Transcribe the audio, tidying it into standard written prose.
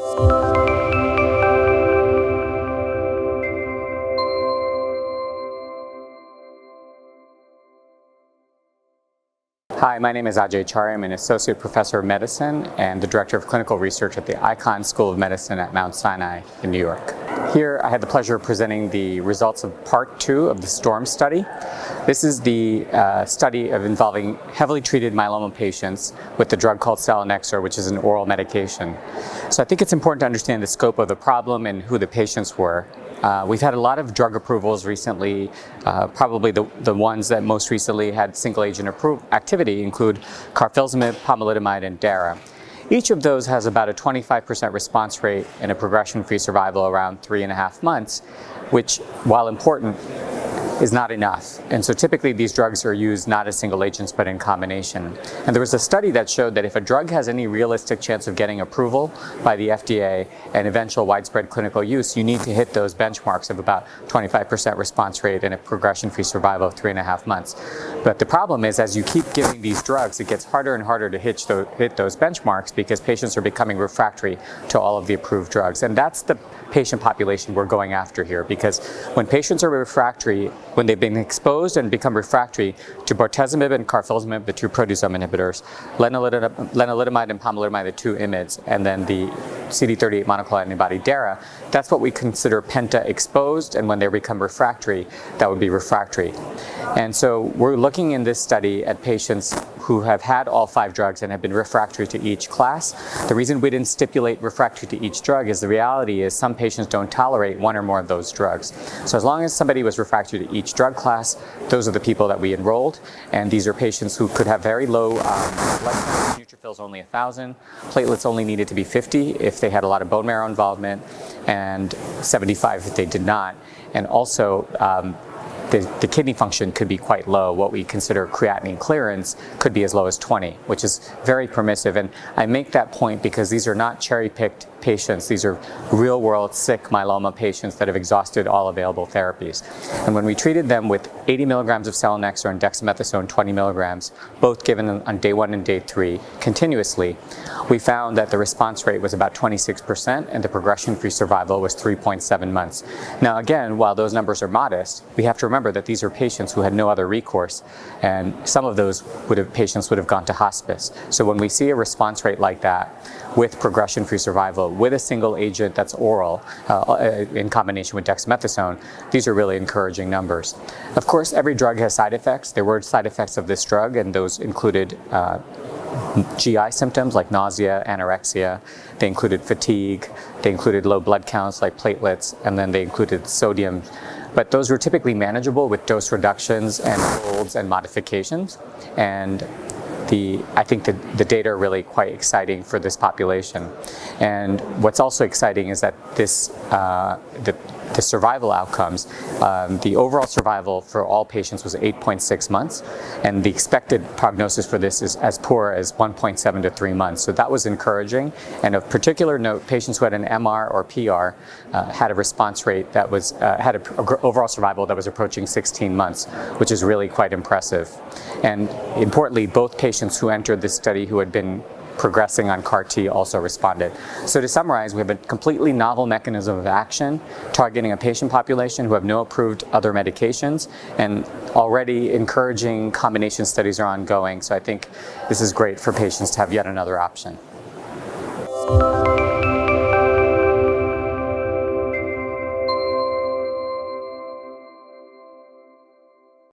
Hi, my name is Ajai Chari. I'm an Associate Professor of Medicine and the Director of Clinical Research at the Icahn School of Medicine at Mount Sinai in New York. Here I had the pleasure of presenting the results of Part 2 of the STORM study. This is the study of involving heavily treated myeloma patients with the drug called Selinexor, which is an oral medication. So I think it's important to understand the scope of the problem and who the patients were. We've had a lot of drug approvals recently. Probably the ones that most recently had single-agent activity include carfilzomib, pomalidomide, and DARA. Each of those has about a 25% response rate and a progression-free survival around 3.5 months, which, while important, is not enough. And so typically these drugs are used not as single agents but in combination. And there was a study that showed that if a drug has any realistic chance of getting approval by the FDA and eventual widespread clinical use, you need to hit those benchmarks of about 25% response rate and a progression-free survival of 3.5 months. But the problem is, as you keep giving these drugs, it gets harder and harder to hit those benchmarks because patients are becoming refractory to all of the approved drugs. And that's the patient population we're going after here, because when patients are refractory, when they've been exposed and become refractory to bortezomib and carfilzomib, the two proteasome inhibitors, lenalidomide and pomalidomide, the two IMiDs, and then the CD38 monoclonal antibody DARA, that's what we consider penta-exposed, and when they become refractory, that would be refractory. And so we're looking in this study at patients who have had all 5 drugs and have been refractory to each class. The reason we didn't stipulate refractory to each drug is the reality is some patients don't tolerate one or more of those drugs. So as long as somebody was refractory to each drug class, those are the people that we enrolled. And these are patients who could have very low blood counts, neutrophils only 1,000, platelets only needed to be 50 if they had a lot of bone marrow involvement, and 75 if they did not. And also, the kidney function could be quite low. What we consider creatinine clearance could be as low as 20, which is very permissive. And I make that point because these are not cherry-picked patients. These are real-world sick myeloma patients that have exhausted all available therapies. And when we treated them with 80 milligrams of selinexor and dexamethasone 20 milligrams, both given on day 1 and day 3 continuously, we found that the response rate was about 26% and the progression-free survival was 3.7 months. Now again, while those numbers are modest, we have to remember that these are patients who had no other recourse, and some of those patients would have gone to hospice. So when we see a response rate like that with progression-free survival, with a single agent that's oral in combination with dexamethasone, these are really encouraging numbers. Of course, every drug has side effects. There were side effects of this drug, and those included GI symptoms like nausea, anorexia. They included fatigue. They included low blood counts like platelets, and then they included sodium. But those were typically manageable with dose reductions and holds and modifications. And I think the data are really quite exciting for this population. And what's also exciting is that the survival outcomes, the overall survival for all patients was 8.6 months, and the expected prognosis for this is as poor as 1.7 to 3 months. So that was encouraging. And of particular note, patients who had an MR or PR had a response rate that was, had an overall survival that was approaching 16 months, which is really quite impressive. And importantly, both patients who entered this study who had been progressing on CAR-T also responded. So to summarize, we have a completely novel mechanism of action targeting a patient population who have no approved other medications, and already encouraging combination studies are ongoing. So I think this is great for patients to have yet another option.